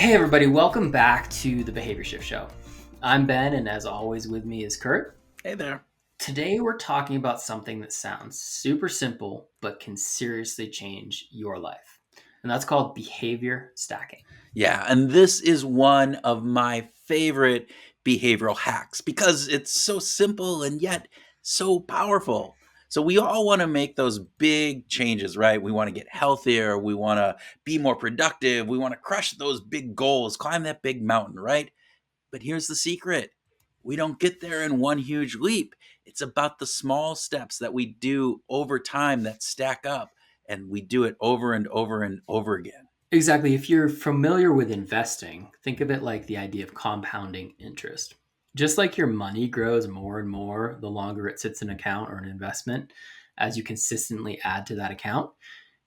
Hey, everybody, welcome back to the Behavior Shift Show. I'm Ben, and as always, with me is Kurt. Hey there. Today, we're talking about something that sounds super simple, but can seriously change your life. And that's called behavior stacking. Yeah, and this is one of my favorite behavioral hacks because it's so simple and yet so powerful. So we all want to make those big changes, right? We want to get healthier, we want to be more productive, we want to crush those big goals, climb that big mountain, right? But here's the secret. We don't get there in one huge leap. It's about the small steps that we do over time that stack up, and we do it over and over and over again. Exactly. If you're familiar with investing, think of it like the idea of compounding interest. Just like your money grows more and more the longer it sits in an account or an investment, as you consistently add to that account,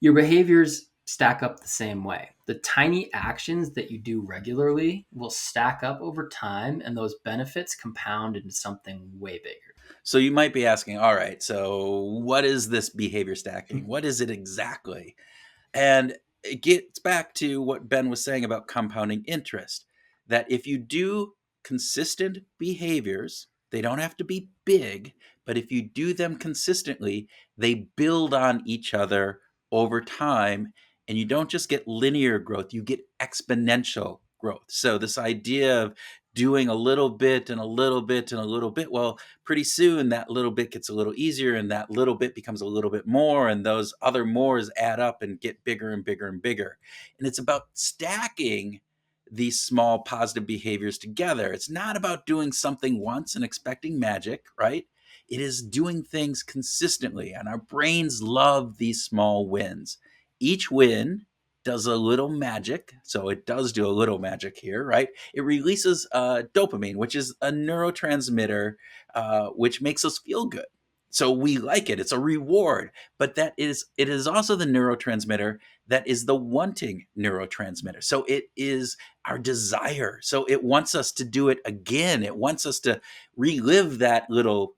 your behaviors stack up the same way. The tiny actions that you do regularly will stack up over time, and those benefits compound into something way bigger. So you might be asking, all right, so what is this behavior stacking? What is it exactly? And it gets back to what Ben was saying about compounding interest, that if you do consistent behaviors, they don't have to be big, but if you do them consistently, they build on each other over time. And you don't just get linear growth, you get exponential growth. So, this idea of doing a little bit and a little bit and a little bit, well, pretty soon that little bit gets a little easier and that little bit becomes a little bit more, and those other mores add up and get bigger and bigger and bigger. And it's about stacking these small positive behaviors together. It's not about doing something once and expecting magic, right? It is doing things consistently, and our brains love these small wins. Each win does a little magic, so it does do a little magic here, right? It releases dopamine, which is a neurotransmitter which makes us feel good. So we like it. It's a reward, but it is also the neurotransmitter that is the wanting neurotransmitter. So it is our desire. So it wants us to do it again. It wants us to relive that little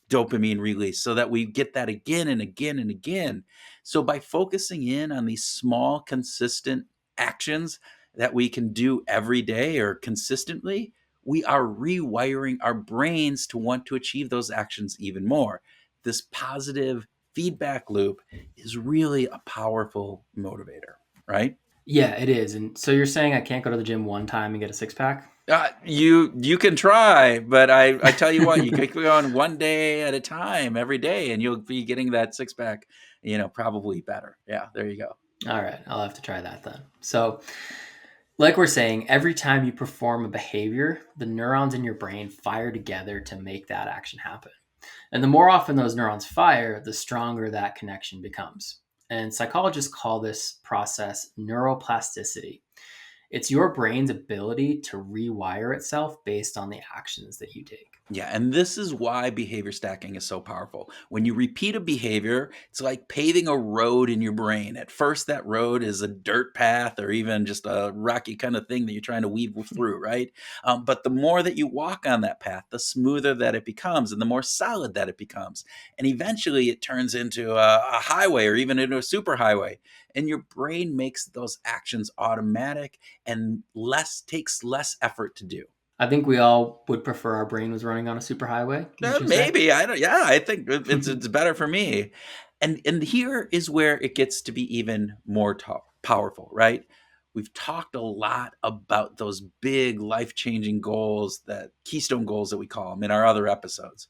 dopamine release so that we get that again and again and again. So by focusing in on these small, consistent actions that we can do every day or consistently, we are rewiring our brains to want to achieve those actions even more. This positive feedback loop is really a powerful motivator, right? Yeah, it is. And so you're saying I can't go to the gym one time and get a six pack? You can try, but I tell you what, you can go on one day at a time, every day, and you'll be getting that six pack, probably better. Yeah, there you go. All right, I'll have to try that then. So, like we're saying, every time you perform a behavior, the neurons in your brain fire together to make that action happen. And the more often those neurons fire, the stronger that connection becomes. And psychologists call this process neuroplasticity. It's your brain's ability to rewire itself based on the actions that you take. Yeah, and this is why behavior stacking is so powerful. When you repeat a behavior, it's like paving a road in your brain. At first, that road is a dirt path or even just a rocky kind of thing that you're trying to weave through, right? But the more that you walk on that path, the smoother that it becomes and the more solid that it becomes. And eventually, it turns into a highway or even into a superhighway. And your brain makes those actions automatic and takes less effort to do. I think we all would prefer our brain was running on a superhighway, wouldn't you say? Maybe I don't. Yeah, I think it's better for me. And here is where it gets to be even more powerful, right? We've talked a lot about those big life changing goals, that keystone goals that we call them in our other episodes.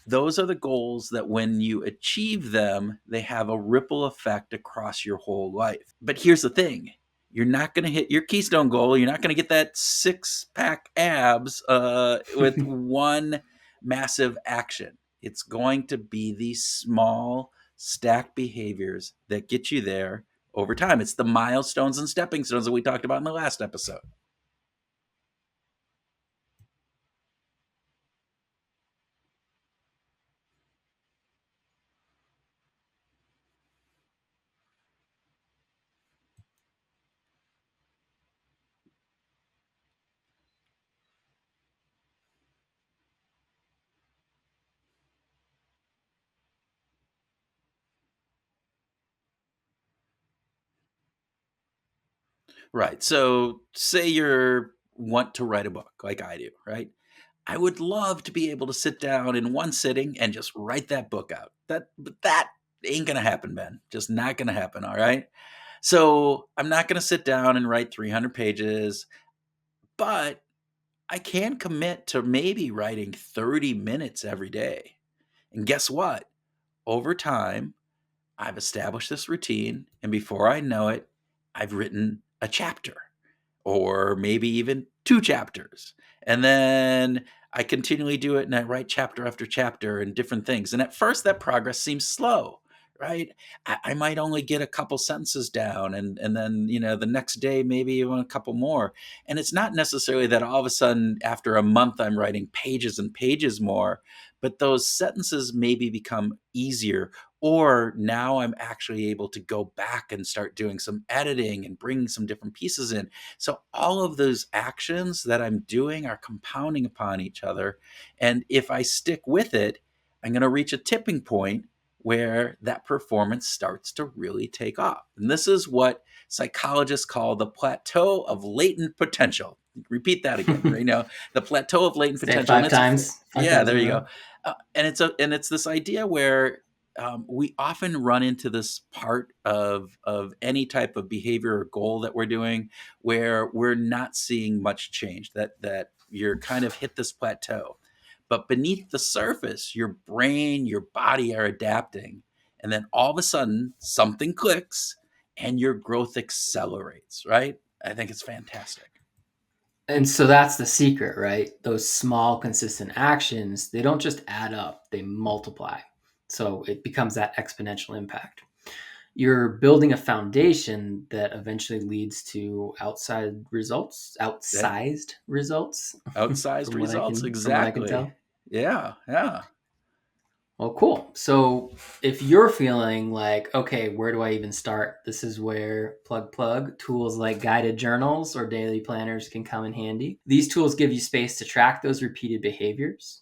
Those are the goals that when you achieve them, they have a ripple effect across your whole life. But here's the thing. You're not going to hit your keystone goal. You're not going to get that six pack abs with one massive action. It's going to be these small stacked behaviors that get you there over time. It's the milestones and stepping stones that we talked about in the last episode. Right. So say you're want to write a book like I do, right? I would love to be able to sit down in one sitting and just write that book out. That ain't gonna happen, Ben. Just not gonna happen. All right. So I'm not gonna sit down and write 300 pages, but I can commit to maybe writing 30 minutes every day. And guess what? Over time, I've established this routine, and before I know it, I've written a chapter or maybe even 2 chapters. And then I continually do it and I write chapter after chapter and different things. And at first, that progress seems slow, right? I might only get a couple sentences down and then, the next day, maybe even a couple more. And it's not necessarily that all of a sudden, after a month, I'm writing pages and pages more, but those sentences maybe become easier, or now I'm actually able to go back and start doing some editing and bringing some different pieces in. So all of those actions that I'm doing are compounding upon each other. And if I stick with it, I'm going to reach a tipping point where that performance starts to really take off. And this is what psychologists call the plateau of latent potential. Repeat that again, right now, the plateau of latent Say it potential. And five it's, times, five yeah, times in there a you row. go. And it's this idea where we often run into this part of any type of behavior or goal that we're doing where we're not seeing much change, that you're kind of hit this plateau, but beneath the surface your brain, your body are adapting, and then all of a sudden something clicks and your growth accelerates, right? I think it's fantastic. And so that's the secret, right? Those small, consistent actions, they don't just add up, they multiply. So it becomes that exponential impact. You're building a foundation that eventually leads to That outsized results, outsized from what I results, can from what I can exactly. tell. Yeah, yeah. Well, cool. So if you're feeling like, okay, where do I even start? This is where plug tools like guided journals or daily planners can come in handy. These tools give you space to track those repeated behaviors,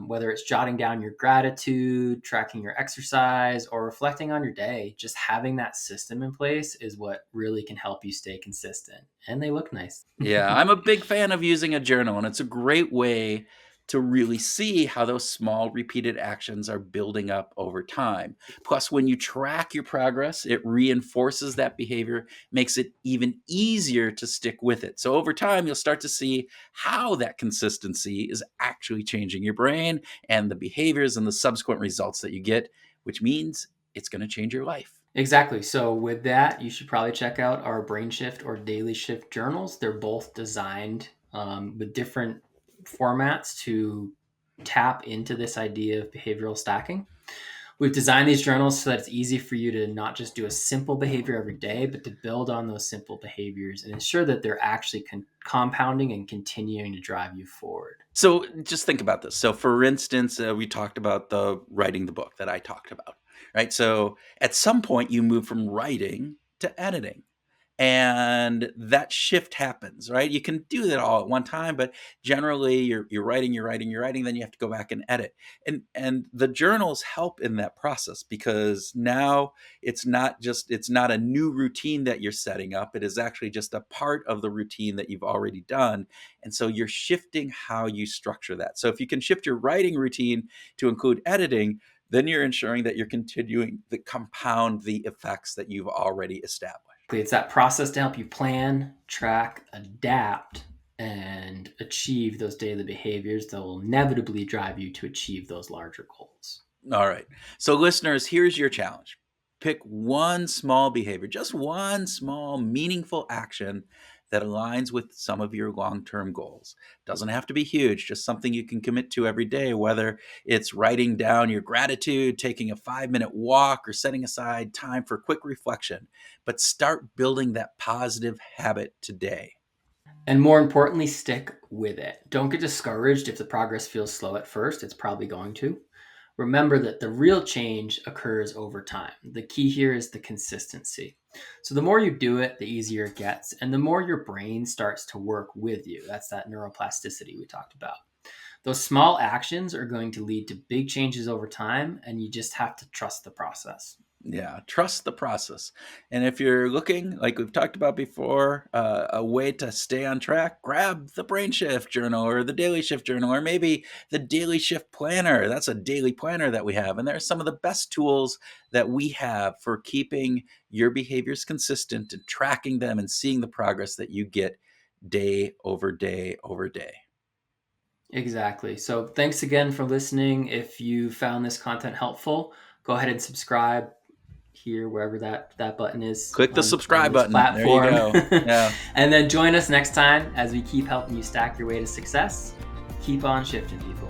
whether it's jotting down your gratitude, tracking your exercise, or reflecting on your day. Just having that system in place is what really can help you stay consistent. And they look nice. Yeah, I'm a big fan of using a journal, and it's a great way to really see how those small repeated actions are building up over time. Plus, when you track your progress, it reinforces that behavior, makes it even easier to stick with it. So, over time, you'll start to see how that consistency is actually changing your brain and the behaviors and the subsequent results that you get, which means it's going to change your life. Exactly. So with that, you should probably check out our Brain Shift or Daily Shift journals. They're both designed with different formats to tap into this idea of behavioral stacking. We've designed these journals so that it's easy for you to not just do a simple behavior every day, but to build on those simple behaviors and ensure that they're actually compounding and continuing to drive you forward. So just think about this. So, for instance, we talked about the writing the book that I talked about, right? So, at some point, you move from writing to editing, and that shift happens, right? You can do that all at one time, but generally you're writing, you're writing, then you have to go back and edit. And the journals help in that process, because now it's not a new routine that you're setting up. It is actually just a part of the routine that you've already done. And so you're shifting how you structure that. So if you can shift your writing routine to include editing, then you're ensuring that you're continuing to compound the effects that you've already established. It's that process to help you plan, track, adapt, and achieve those daily behaviors that will inevitably drive you to achieve those larger goals. All right. So, listeners, here's your challenge: pick one small behavior, just one small, meaningful action that aligns with some of your long term goals. Doesn't have to be huge, just something you can commit to every day, whether it's writing down your gratitude, taking a 5-minute walk, or setting aside time for quick reflection. But start building that positive habit today. And more importantly, stick with it. Don't get discouraged if the progress feels slow at first. It's probably going to. Remember that the real change occurs over time. The key here is the consistency. So the more you do it, the easier it gets, and the more your brain starts to work with you. That's that neuroplasticity we talked about. Those small actions are going to lead to big changes over time, and you just have to trust the process. Yeah, trust the process. And if you're looking, like we've talked about before, a way to stay on track, grab the Brain Shift Journal or the Daily Shift Journal, or maybe the Daily Shift Planner. That's a daily planner that we have. And there are some of the best tools that we have for keeping your behaviors consistent and tracking them and seeing the progress that you get day over day over day. Exactly. So thanks again for listening. If you found this content helpful, go ahead and subscribe here, wherever that button is Click the on subscribe this button. There you platform. go. Yeah. And then join us next time as we keep helping you stack your way to success. Keep on shifting, people.